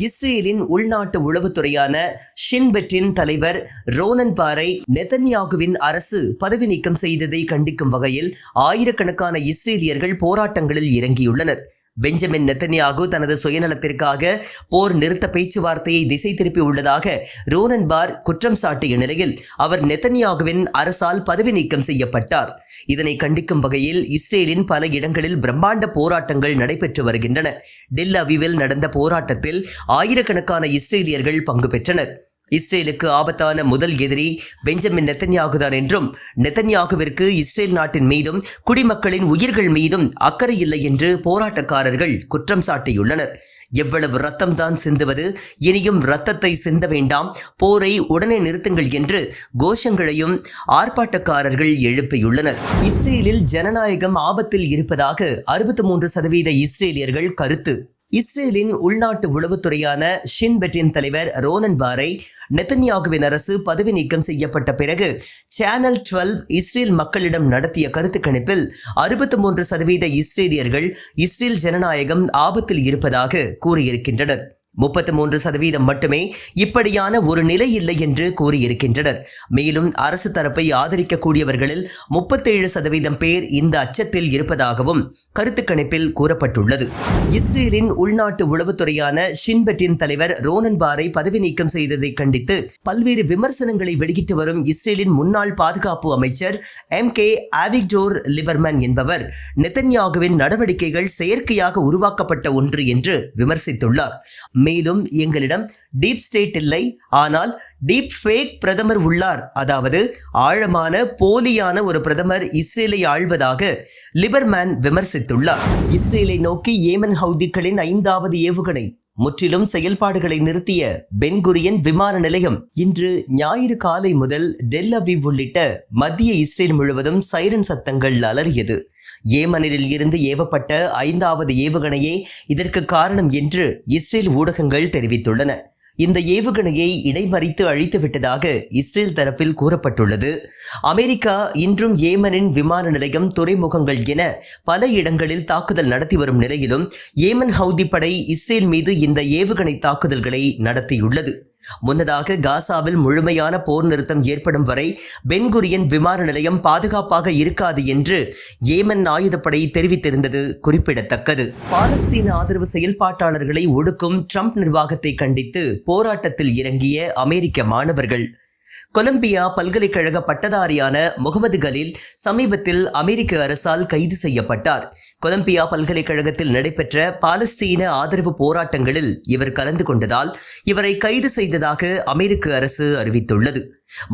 இஸ்ரேலின் உள்நாட்டு உளவுத்துறையான ஷின் பெட்டின் தலைவர் ரோனன் பாரை நெதன்யாகுவின் அரசு பதவி நீக்கம் செய்ததை கண்டிக்கும் வகையில் ஆயிரக்கணக்கான இஸ்ரேலியர்கள் போராட்டங்களில் இறங்கியுள்ளனர். பெஞ்சமின் நெதன்யாகு தனது சுயநலத்திற்காக போர் நிறுத்த பேச்சுவார்த்தையை திசை திருப்பி உள்ளதாக ரோனன் பார் குற்றம் சாட்டிய நிலையில் அவர் நெதன்யாகுவின் அரசால் பதவி நீக்கம் செய்யப்பட்டார். இதனை கண்டிக்கும் வகையில் இஸ்ரேலின் பல இடங்களில் பிரம்மாண்ட போராட்டங்கள் நடைபெற்று வருகின்றன. டெல் அவிவில் நடந்த போராட்டத்தில் ஆயிரக்கணக்கான இஸ்ரேலியர்கள் பங்கு பெற்றனர். இஸ்ரேலுக்கு ஆபத்தான முதல் எதிரி பெஞ்சமின் நெதன்யாகுதான் என்றும் நெதன்யாகுவிற்கு இஸ்ரேல் நாட்டின் மீதும் குடிமக்களின் உயிர்கள் மீதும் அக்கறை இல்லை என்று போராட்டக்காரர்கள் குற்றம் சாட்டியுள்ளனர். எவ்வளவு ரத்தம் தான் சிந்துவது, இனியும் ரத்தத்தை சிந்த வேண்டாம், போரை உடனே நிறுத்துங்கள் என்று கோஷங்களையும் ஆர்ப்பாட்டக்காரர்கள் எழுப்பியுள்ளனர். இஸ்ரேலில் ஜனநாயகம் ஆபத்தில் இருப்பதாக 63% இஸ்ரேலியர்கள் கருத்து. இஸ்ரேலின் உள்நாட்டு உளவுத்துறையான ஷின் பெட்டின் தலைவர் ரோனன் பாரை நெதன்யாகுவின் அரசு பதவி நீக்கம் செய்யப்பட்ட பிறகு சேனல் 12 இஸ்ரேல் மக்களிடம் நடத்திய கருத்து கணிப்பில் 63% இஸ்ரேலியர்கள் இஸ்ரேல் ஜனநாயகம் ஆபத்தில் இருப்பதாக கூறியிருக்கின்றனர். 33% மட்டுமே இப்படியான ஒரு நிலை இல்லை என்று கூறியிருக்கின்றனர். மேலும் அரசு தரப்பை ஆதரிக்கக்கூடியவர்களில் 37% பேர் இந்த அச்சத்தில் இருப்பதாகவும் கருத்து கணிப்பில் கூறப்பட்டுள்ளது. இஸ்ரேலின் உள்நாட்டு உளவுத்துறையான ஷின் பெட்டின் தலைவர் ரோனன் பாரை பதவி நீக்கம் செய்ததை கண்டித்து பல்வேறு விமர்சனங்களை வெளியிட்டு வரும் இஸ்ரேலின் முன்னாள் பாதுகாப்பு அமைச்சர் MK ஆவிக்டோர் லிபர்மன் என்பவர் நெதன்யாகுவின் நடவடிக்கைகள் செயற்கையாக உருவாக்கப்பட்ட ஒன்று என்று விமர்சித்துள்ளார். மேலும் எங்களிடம் டீப் ஸ்டேட் இல்லை, ஆனால் டீப் ஃபேக் பிரதமர் உள்ளார், அதாவது ஆழமான போலியான ஒரு பிரதமர் இஸ்ரேலை ஆள்வதாக லிபர்மேன் விமர்சித்துள்ளார். இஸ்ரேலை நோக்கி ஏமன் ஹவுதிகளின் 5வது ஏவுகணை முற்றிலும் செயல்பாடுகளை நிறுத்திய பென்குரியன் விமான நிலையம் இன்று ஞாயிறு காலை முதல் டெல் அவிவ் உள்ளிட்ட மத்திய இஸ்ரேல் முழுவதும் சைரன் சத்தங்கள் அலறியது. ஏமனில் இருந்து ஏவப்பட்ட 5வது ஏவுகணையே இதற்கு காரணம் என்று இஸ்ரேல் ஊடகங்கள் தெரிவித்துள்ளன. இந்த ஏவுகணையை இடைமறித்து அழித்து விட்டதாக இஸ்ரேல் தரப்பில் கூறப்பட்டுள்ளது. அமெரிக்கா இன்றும் ஏமனின் விமான நிலையம், துறைமுகங்கள் என பல இடங்களில் தாக்குதல் நடத்தி வரும் நிலையிலும் ஏமன் ஹவுதி படை இஸ்ரேல் மீது இந்த ஏவுகணை தாக்குதல்களை நடத்தியுள்ளது. முன்னதாக காசாவில் முழுமையான போர் நிறுத்தம் ஏற்படும் வரை பென்குரியன் விமான நிலையம் பாதுகாப்பாக இருக்காது என்று ஏமன் ஆயுதப்படை தெரிவித்திருந்தது குறிப்பிடத்தக்கது. பாலஸ்தீன ஆதரவு செயல்பாட்டாளர்களை ஒடுக்கும் ட்ரம்ப் நிர்வாகத்தை கண்டித்து போராட்டத்தில் இறங்கிய அமெரிக்க மாணவர்கள். கொலம்பியா பல்கலைக்கழக பட்டதாரியான முகமது கலீல் சமீபத்தில் அமெரிக்க அரசால் கைது செய்யப்பட்டார். கொலம்பியா பல்கலைக்கழகத்தில் நடைபெற்ற பாலஸ்தீன ஆதரவு போராட்டங்களில் இவர் கலந்து கொண்டதால் இவரை கைது செய்ததாக அமெரிக்க அரசு அறிவித்துள்ளது.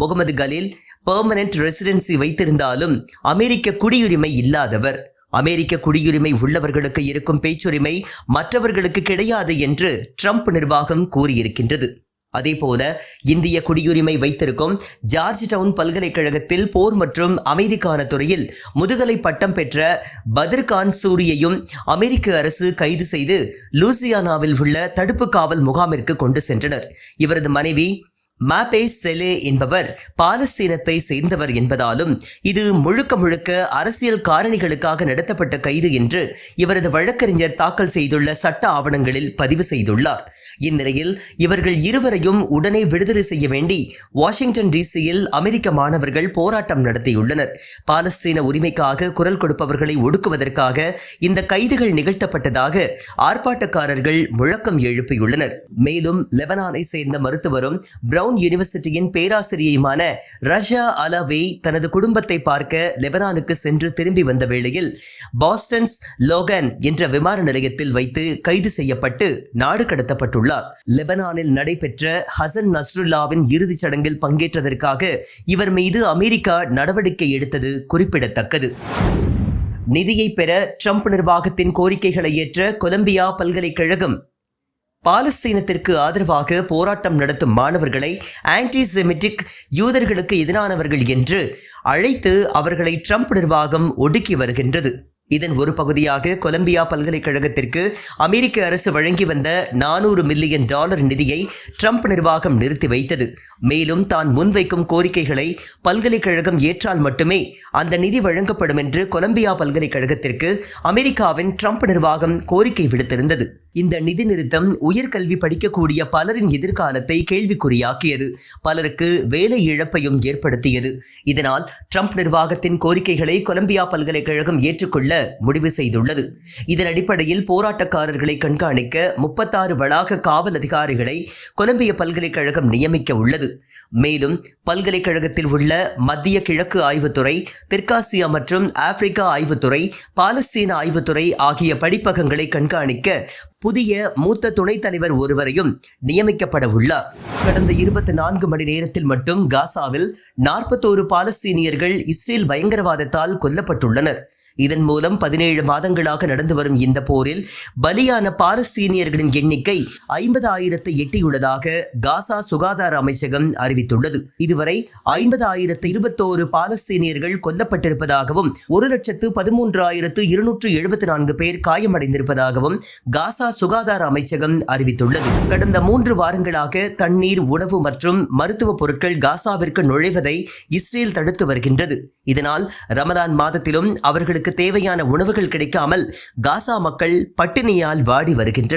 முகமது கலீல் பெர்மனன்ட் ரெசிடென்சி வைத்திருந்தாலும் அமெரிக்க குடியுரிமை இல்லாதவர். அமெரிக்க குடியுரிமை உள்ளவர்களுக்கு இருக்கும் பேச்சுரிமை மற்றவர்களுக்கு கிடையாது என்று ட்ரம்ப் நிர்வாகம் கூறியிருக்கின்றது. அதேபோல இந்திய குடியுரிமை வைத்திருக்கும் ஜார்ஜ் டவுன் பல்கலைக்கழகத்தில் போர் மற்றும் அமைதிக்கான துறையில் முதுகலை பட்டம் பெற்ற பத்ர் கான் சூரியையும் அமெரிக்க அரசு கைது செய்து லூசியானாவில் உள்ள தடுப்பு காவல் முகாமிற்கு கொண்டு சென்றனர். இவரது மனைவி மாபே செலே என்பவர் பாலஸ்தீனத்தை சேர்ந்தவர் என்பதாலும் இது முழுக்க அரசியல் காரணிகளுக்காக நடத்தப்பட்ட கைது என்று இவரது வழக்கறிஞர் தாக்கல் செய்துள்ள சட்ட ஆவணங்களில் பதிவு செய்துள்ளார். இந்நிலையில் இவர்கள் இருவரையும் உடனே விடுதலை செய்ய வேண்டி வாஷிங்டன் டிசியில் அமெரிக்க மாணவர்கள் போராட்டம் நடத்தியுள்ளனர். பாலஸ்தீன உரிமைக்காக குரல் கொடுப்பவர்களை ஒடுக்குவதற்காக இந்த கைதுகள் நிகழ்த்தப்பட்டதாக ஆர்ப்பாட்டக்காரர்கள் முழக்கம் எழுப்பியுள்ளனர். மேலும் லெபனானை சேர்ந்த மருத்துவரும் பிரவுன் யூனிவர்சிட்டியின் பேராசிரியையுமான ரஷா அலாவே தனது குடும்பத்தை பார்க்க லெபனானுக்கு சென்று திரும்பி வந்த வேளையில் பாஸ்டன்ஸ் லோகன் என்ற விமான நிலையத்தில் வைத்து கைது செய்யப்பட்டு நாடு கடத்தப்பட்டுள்ளார். லெபனானில் நடைபெற்ற ஹசன் நஸ்ருல்லாவின் இறுதிச் சடங்கில் பங்கேற்றதற்காக இவர் மீது அமெரிக்கா நடவடிக்கை எடுத்தது குறிப்பிடத்தக்கது. நிதியை பெற ட்ரம்ப் நிர்வாகத்தின் கோரிக்கைகளை ஏற்ற கொலம்பியா பல்கலைக்கழகம் பாலஸ்தீனத்திற்கு ஆதரவாக போராட்டம் நடத்தும் மாணவர்களை ஆன்டிசெமிட்டிக், யூதர்களுக்கு எதிரானவர்கள் என்று அழைத்து அவர்களை ட்ரம்ப் நிர்வாகம் ஒடுக்கி வருகின்றது. இதன் ஒரு பகுதியாக கொலம்பியா பல்கலைக்கழகத்திற்கு அமெரிக்க அரசு வழங்கி வந்த $400 மில்லியன் நிதியை ட்ரம்ப் நிர்வாகம் நிறுத்தி வைத்தது. மேலும் தான் முன்வைக்கும் கோரிக்கைகளை பல்கலைக்கழகம் ஏற்றால் மட்டுமே அந்த நிதி வழங்கப்படும் என்று கொலம்பியா பல்கலைக்கழகத்திற்கு அமெரிக்காவின் ட்ரம்ப் நிர்வாகம் கோரிக்கை விடுத்திருந்தது. இந்த நிதி நிறுத்தம் உயர்கல்வி படிக்கக்கூடிய பலரின் எதிர்காலத்தை கேள்விக்குறியாக்கியது, பலருக்கு வேலை இழப்பையும் ஏற்படுத்தியது. இதனால் ட்ரம்ப் நிர்வாகத்தின் கோரிக்கைகளை கொலம்பியா பல்கலைக்கழகம் ஏற்றுக்கொள்ள முடிவு செய்துள்ளது. இதன் அடிப்படையில் போராட்டக்காரர்களை கண்காணிக்க 36 வளாக காவல் அதிகாரிகளை கொலம்பிய பல்கலைக்கழகம் நியமிக்க உள்ளது. மேலும் பல்கலைக்கழகத்தில் உள்ள மத்திய கிழக்கு ஆய்வுத்துறை, தெற்காசியா மற்றும் ஆப்பிரிக்கா ஆய்வுத்துறை, பாலஸ்தீன ஆய்வுத்துறை ஆகிய படிப்பகங்களை கண்காணிக்க புதிய மூத்த துணைத் தலைவர் ஒருவரையும் நியமிக்கப்பட உள்ளார். கடந்த 24 மணி நேரத்தில் மட்டும் காசாவில் 41 பாலஸ்தீனியர்கள் இஸ்ரேல் பயங்கரவாதத்தால் கொல்லப்பட்டுள்ளனர். இதன் மூலம் 17 மாதங்களாக நடந்து வரும் இந்த போரில் பலியான பாலஸ்தீனியர்களின் எண்ணிக்கை 50,000 எட்டியுள்ளதாக காசா சுகாதார அமைச்சகம் அறிவித்துள்ளது. இதுவரை 50,021 பாலஸ்தீனியர்கள் கொல்லப்பட்டிருப்பதாகவும் 1,13,274 பேர் காயமடைந்திருப்பதாகவும் காசா சுகாதார அமைச்சகம் அறிவித்துள்ளது. கடந்த 3 வாரங்களாக தண்ணீர், உணவு மற்றும் மருத்துவ பொருட்கள் காசாவிற்கு நுழைவதை இஸ்ரேல் தடுத்து வருகின்றது. இதனால் ரமலான் மாதத்திலும் அவர்களுக்கு தேவையான உணவுகள் கிடைக்காமல் காசா மக்கள் பட்டினியால் வாடி வருகின்றனர்.